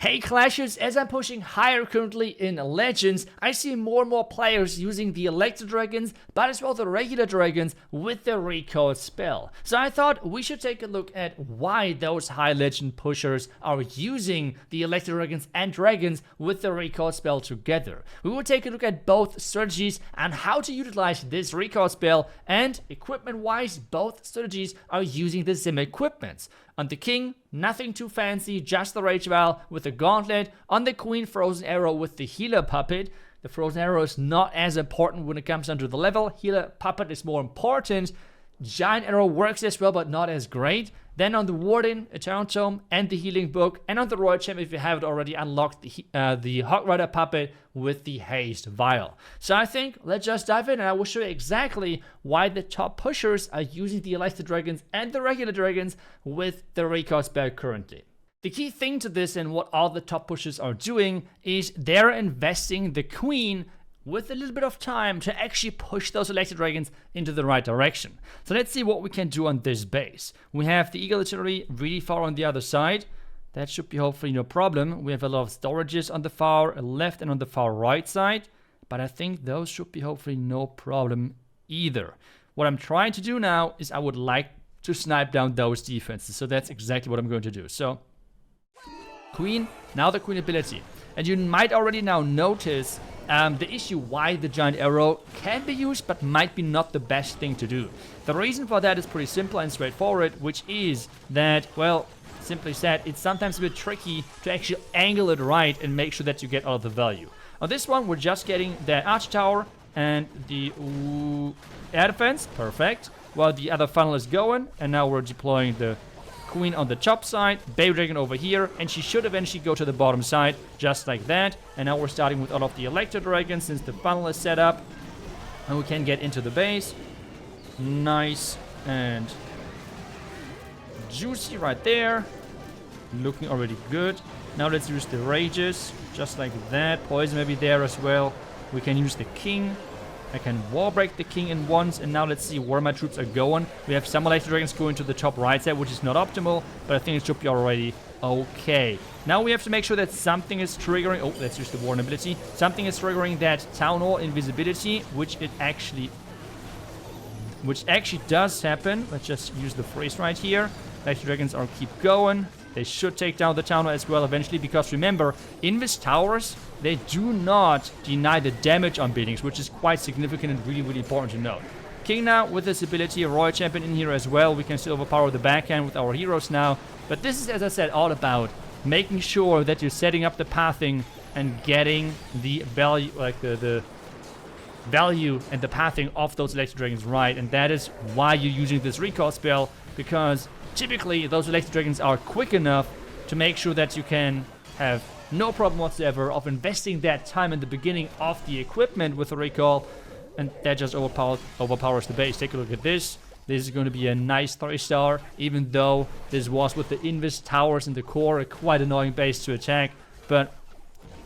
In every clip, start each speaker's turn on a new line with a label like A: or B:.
A: Hey Clashers, as I'm pushing higher currently in Legends, I see more and more players using the Electro Dragons, but as well the regular Dragons with the recall spell. So I thought we should take a look at why those high Legend pushers are using the Electro Dragons and Dragons with the recall spell together. We will take a look at both strategies and how to utilize this recall spell, and equipment wise both strategies are using the same equipments. On the King, nothing too fancy, just the Rage Vial with the Gauntlet. On the Queen, Frozen Arrow with the Healer Puppet. The Frozen Arrow is not as important when it comes down to the level. Healer Puppet is more important. Giant Arrow works as well, but not as great. Then on the Warden, Eternal Tome, and the Healing Book. And on the Royal Champ, if you haven't already unlocked the Hog Rider Puppet with the Haste Vial. So I think let's just dive in and I will show you exactly why the top pushers are using the Electro Dragons and the regular Dragons with the recall spell currently. The key thing to this and what all the top pushers are doing is they're investing the Queen with a little bit of time to actually push those Electro Dragons into the right direction. So let's see what we can do on this base. We have the Eagle Artillery really far on the other side. That should be hopefully no problem. We have a lot of storages on the far left and on the far right side, but I think those should be hopefully no problem either. What I'm trying to do now is I would like to snipe down those defenses, so that's exactly what I'm going to do. So Queen, now the Queen ability. And you might already now notice the issue why the Giant Arrow can be used but might be not the best thing to do. The reason for that is pretty simple and straightforward, which is that, well, simply said, it's sometimes a bit tricky to actually angle it right and make sure that you get all of the value. On this one, we're just getting the Arch Tower and the air defense, perfect, while the other funnel is going, and now we're deploying the Queen on the top side, Baby Dragon over here, and she should eventually go to the bottom side, just like that. And now we're starting with all of the Electro Dragons since the funnel is set up. And we can get into the base. Nice and juicy right there. Looking already good. Now let's use the Rages, just like that. Poison maybe there as well. We can use the King. I can wall break the King in once, and now let's see where my troops are going. We have some Electro Dragons going to the top right side, which is not optimal, but I think it should be already okay. Now we have to make sure that something is triggering. Oh, let's use the Warden ability. Something is triggering that Town Hall invisibility, which actually does happen. Let's just use the freeze right here. Electro Dragons are keep going. They should take down the Town Hall as well eventually, because remember, Invis towers, they do not deny the damage on buildings, which is quite significant and really, really important to note. King now with this ability, a Royal Champion in here as well. We can still overpower the backhand with our heroes now. But this is, as I said, all about making sure that you're setting up the pathing and getting the value, like the value and the pathing of those Electro Dragons right. And that is why you're using this recall spell, because typically those Electro Dragons are quick enough to make sure that you can have no problem whatsoever of investing that time in the beginning of the equipment with the recall, and that just overpowers the base. Take a look at this. This is going to be a nice 3-star, even though this was with the Invis towers in the core, a quite annoying base to attack. But,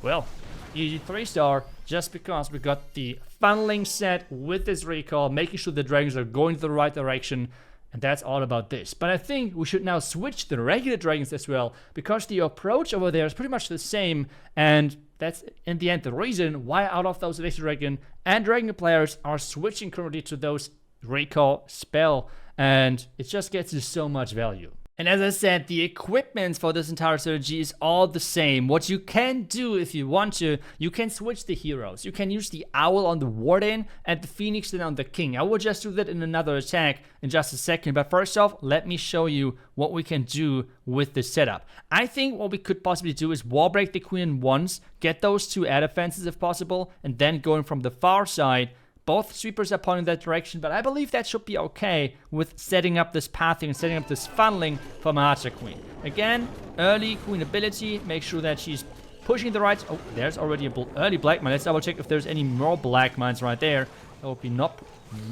A: well, easy 3-star, just because we got the funneling set with this recall, making sure the dragons are going the right direction. And that's all about this. But I think we should now switch the regular Dragons as well, because the approach over there is pretty much the same. And that's, in the end, the reason why out of those Electro Dragon and Dragon players are switching currently to those recall spell. And it just gets you so much value. And as I said, the equipment for this entire strategy is all the same. What you can do if you want to, you can switch the heroes. You can use the Owl on the Warden and the Phoenix then on the King. I will just do that in another attack in just a second. But first off, let me show you what we can do with this setup. I think what we could possibly do is wall break the Queen once, get those 2 air defenses if possible, and then going from the far side. Both sweepers are pointing that direction, but I believe that should be okay with setting up this pathing and setting up this funneling for my Archer Queen. Again, early Queen ability, make sure that she's pushing the right. Oh, there's already an early Black Mine. Let's double check if there's any more Black Mines right there. That would be not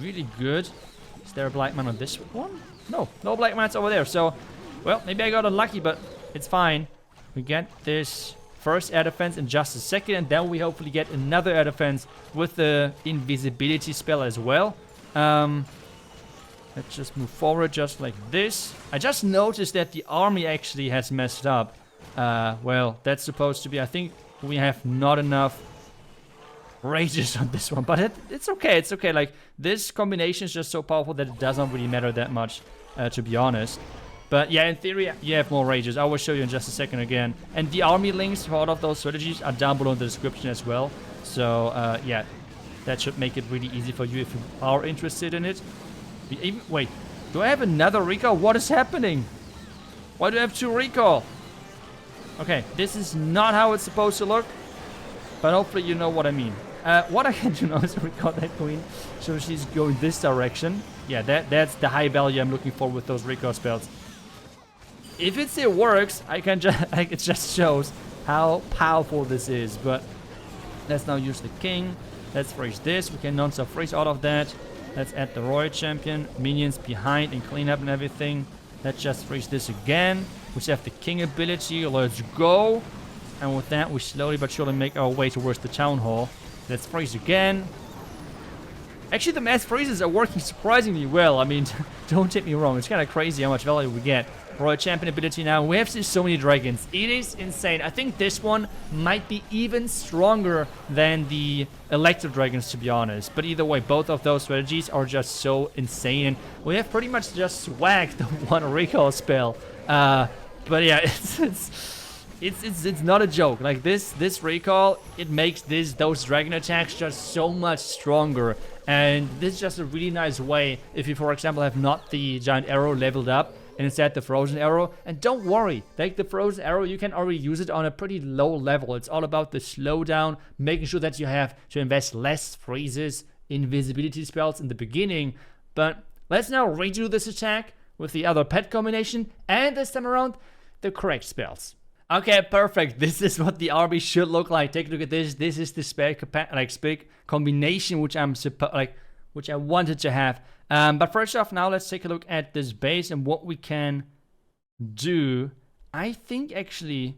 A: really good. Is there a Black Mine on this one? No Black Mines over there. So, well, maybe I got unlucky, but it's fine. We get this first air defense in just a second, and then we hopefully get another air defense with the invisibility spell as well. Let's just move forward just like this. I just noticed that the army actually has messed up. Well, that's supposed to be... I think we have not enough rages on this one. But it's okay. It's okay. Like, this combination is just so powerful that it doesn't really matter that much, to be honest. But yeah, in theory, you have more rages. I will show you in just a second again. And the army links for all of those strategies are down below in the description as well. So, yeah, that should make it really easy for you if you are interested in it. Wait, do I have another recall? What is happening? Why do I have 2 recall? Okay, this is not how it's supposed to look. But hopefully you know what I mean. What I can do now is recall that queen. So she's going this direction. Yeah, that's the high value I'm looking for with those recall spells. If it still works, it just shows how powerful this is. But let's now use the king. Let's freeze this. We can non-stop freeze all of that. Let's add the royal champion. Minions behind and clean up and everything. Let's just freeze this again. We have the king ability. Let's go. And with that, we slowly but surely make our way towards the town hall. Let's freeze again. Actually, the mass freezes are working surprisingly well. I mean, don't take me wrong. It's kind of crazy how much value we get. Royal champion ability now. We have so many dragons. It is insane. I think this one might be even stronger than the Electro Dragons, to be honest. But either way, both of those strategies are just so insane. And we have pretty much just swagged the one recall spell. But yeah, it's not a joke. Like this recall, it makes those dragon attacks just so much stronger. And this is just a really nice way if you, for example, have not the giant arrow leveled up and instead the frozen arrow. And don't worry, like the frozen arrow, you can already use it on a pretty low level. It's all about the slowdown, making sure that you have to invest less freezes, invisibility spells in the beginning. But let's now redo this attack with the other pet combination, and this time around, the correct spells. Okay, perfect. This is what the army should look like. Take a look at this. This is the spec combination which which I wanted to have. But first off, now let's take a look at this base and what we can do. I think actually,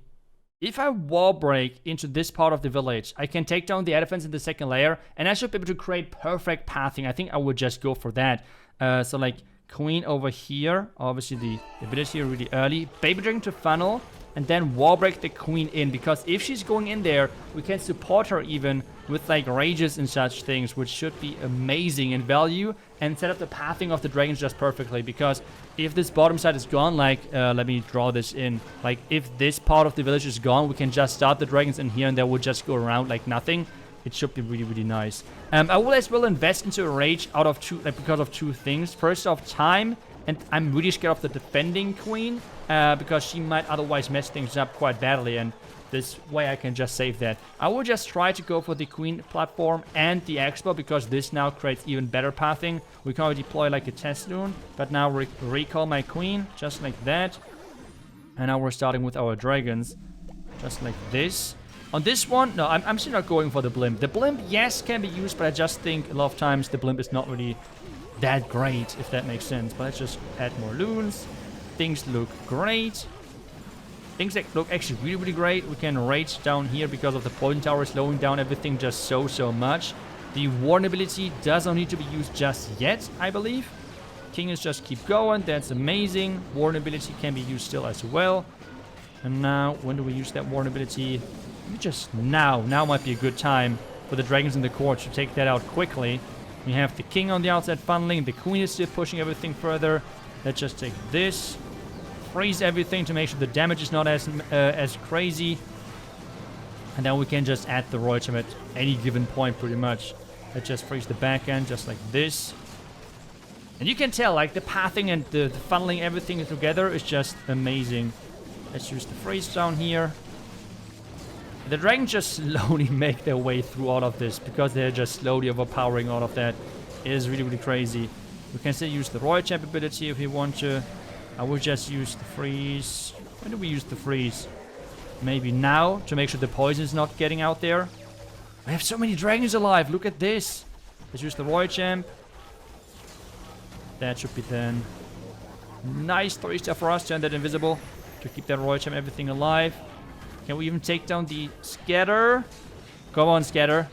A: if I wall break into this part of the village, I can take down the elephants in the second layer, and I should be able to create perfect pathing. I think I would just go for that. So like queen over here, obviously the ability really early. Baby dragon to funnel. And then wall break the queen in, because if she's going in there, we can support her even with like rages and such things, which should be amazing in value, and set up the pathing of the dragons just perfectly. Because if this bottom side is gone, like let me draw this in, like if this part of the village is gone, we can just start the dragons in here and they will just go around like nothing. It should be really, really nice. I will as well invest into a rage out of because of 2 things. First off, time. And I'm really scared of the defending queen, because she might otherwise mess things up quite badly, and this way I can just save that. I will just try to go for the queen platform and the expo, because this now creates even better pathing. We can already deploy like a test loon, but now recall my queen, just like that. And now we're starting with our dragons, just like this. On this one, no, I'm still not going for the blimp. The blimp, yes, can be used, but I just think a lot of times the blimp is not really that great, if that makes sense. But let's just add more loons. Things look great. Things that look actually really, really great. We can rage down here because of the poison tower slowing down everything just so much. The warn ability doesn't need to be used just yet, I believe. King is just keep going. That's amazing. Warn ability can be used still as well. And now, when do we use that warn ability? Maybe just now. Now might be a good time for the dragons in the court to take that out quickly. We have the king on the outside funneling. The queen is still pushing everything further. Let's just take this. Freeze everything to make sure the damage is not as crazy. And then we can just add the royal gem at any given point pretty much. Let's just freeze the back end just like this. And you can tell like the pathing and the funneling everything together is just amazing. Let's use the freeze down here. The dragons just slowly make their way through all of this because they're just slowly overpowering all of that. It is really, really crazy. We can still use the royal champ ability if we want to. I will just use the freeze. When do we use the freeze? Maybe now to make sure the poison is not getting out there. We have so many dragons alive. Look at this. Let's use the royal champ. That should be then. Nice 3-star for us. Turn that invisible to keep that royal champ everything alive. Can we even take down the scatter? Come on, scatter.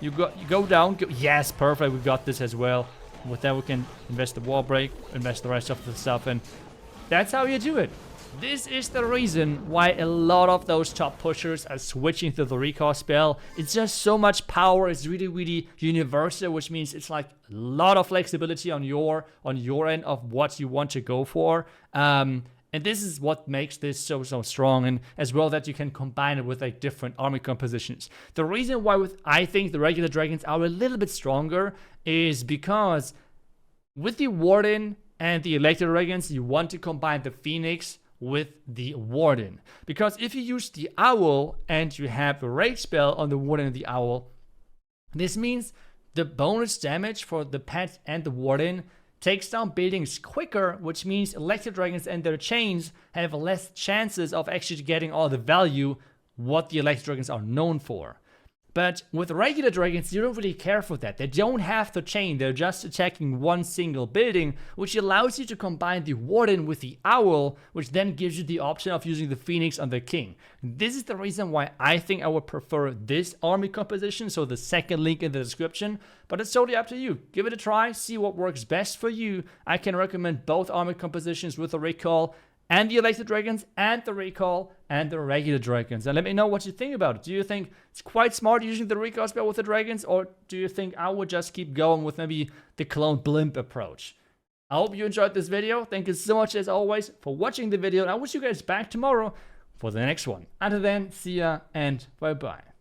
A: You go down. Yes, perfect. We got this as well. With that, we can invest the wall break, invest the rest of the stuff, and that's how you do it. This is the reason why a lot of those top pushers are switching to the recall spell. It's just so much power. It's really, really universal, which means it's like a lot of flexibility on your end of what you want to go for. And this is what makes this so strong, and as well that you can combine it with like different army compositions. The reason why I think the regular dragons are a little bit stronger is because with the Warden and the Electro Dragons, you want to combine the Phoenix with the Warden. Because if you use the Owl and you have a rage spell on the Warden and the Owl, this means the bonus damage for the pet and the Warden takes down buildings quicker, which means Electro Dragons and their chains have less chances of actually getting all the value what the Electro Dragons are known for. But with regular dragons, you don't really care for that. They don't have the chain, they're just attacking one single building, which allows you to combine the Warden with the Owl, which then gives you the option of using the Phoenix on the King. This is the reason why I think I would prefer this army composition, so the second link in the description. But it's totally up to you. Give it a try, see what works best for you. I can recommend both army compositions with the recall, and the Electro Dragons, and the recall, and the regular dragons. And let me know what you think about it. Do you think it's quite smart using the recall spell with the dragons, or do you think I would just keep going with maybe the clone blimp approach? I hope you enjoyed this video. Thank you so much as always for watching the video, and I wish you guys back tomorrow for the next one. Until then, see ya and bye bye.